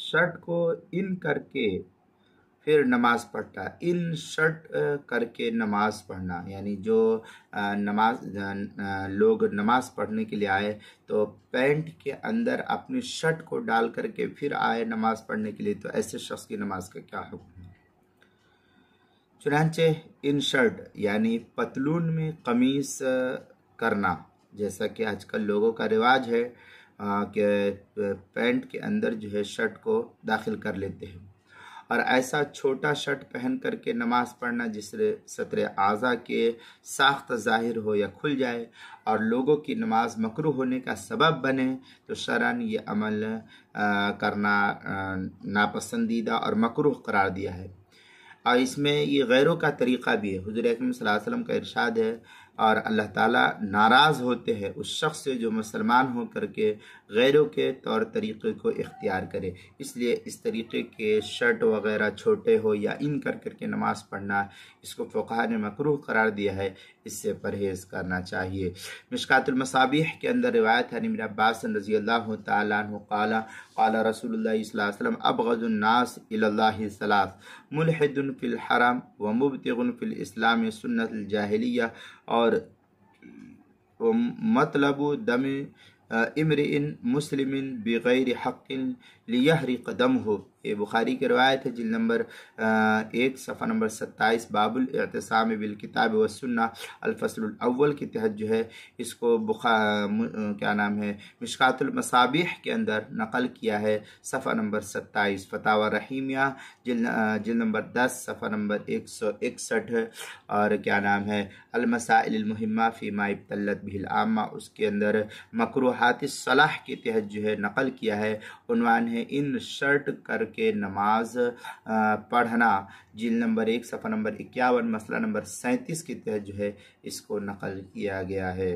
Shirt को इन करके फिर नमाज पढ़ता है। इन शर्ट करके नमाज पढ़ना, यानी जो लोग नमाज पढ़ने के लिए आए तो पैंट के अंदर अपनी शर्ट को डाल करके फिर आए नमाज पढ़ने के लिए, तो ऐसे शख्स की नमाज का क्या हुक्म है। चुनांचे इन शर्ट यानी पतलून में कमीज करना, जैसा कि आजकल लोगों का रिवाज है कि पैंट के अंदर जो है शर्ट को दाखिल कर लेते हैं, और ऐसा छोटा शर्ट पहन करके नमाज पढ़ना जिससे सत्र आज़ा के साख्त ज़ाहिर हो या खुल जाए और लोगों की नमाज मकरूह होने का सबब बने, तो शरअन ये अमल करना नापसंदीदा और मकरूह करार दिया है। और इसमें ये गैरों का तरीक़ा भी है। हुज़ूर अकरम सल्लल्लाहु अलैहि वसल्लम का इरशाद है, और अल्लाह ताला नाराज़ होते हैं उस शख्स से जो मुसलमान हो करके गैरों के तौर तरीक़े को इख्तियार करे। इसलिए इस तरीक़े के शर्ट वग़ैरह छोटे हो या इन कर करके नमाज़ पढ़ना, इसको फ़ुक़हा ने मकरूह करार दिया है, इससे परहेज़ करना चाहिए। मिशकातुल मसाबीह के अंदर रिवायत है इब्न अब्बास रज़ियल्लाहु तआला अन्हु क़ाला क़ाला रसूलुल्लाह सल्लल्लाहु अलैहि वसल्लम अबग़ज़ुन नास इलल्लाहि सलास मुल्हिदुन फ़िल हरम व मुब्तिग़ुन फ़िल इस्लाम सुन्नतुल जाहिलिया और मतलबु दम इमरिन मुस्लिमिन बिगैर हक़्क़िन लियहरिक़ दमहु। ये बुखारी की रवायत है, जिल्द नंबर 1 सफ़ा नंबर 27 बाबुल इअ्तिसाम बिल किताब व सुन्ना अल-फ़स्लुल अव्वल के तहत जो है इसको क्या नाम है मिशकातुल मसाबीह के अंदर नकल किया है, सफ़ा नंबर 27 फतावा रहीमिया जिल्द नंबर 10 सफ़ा नंबर 161, और क्या नाम है अल-मसाइल मुहिम्मा फ़ीमा इब्तलत बिहिल आम्मा, उसके अंदर मकरूहातिस सलाह के तहत जो है नकल किया है। उन्वान है इन शर्ट करके नमाज पढ़ना, जिल्द नंबर 1 सफ़ा नंबर 51 मसला नंबर 37 के तहत जो है इसको नकल किया गया है।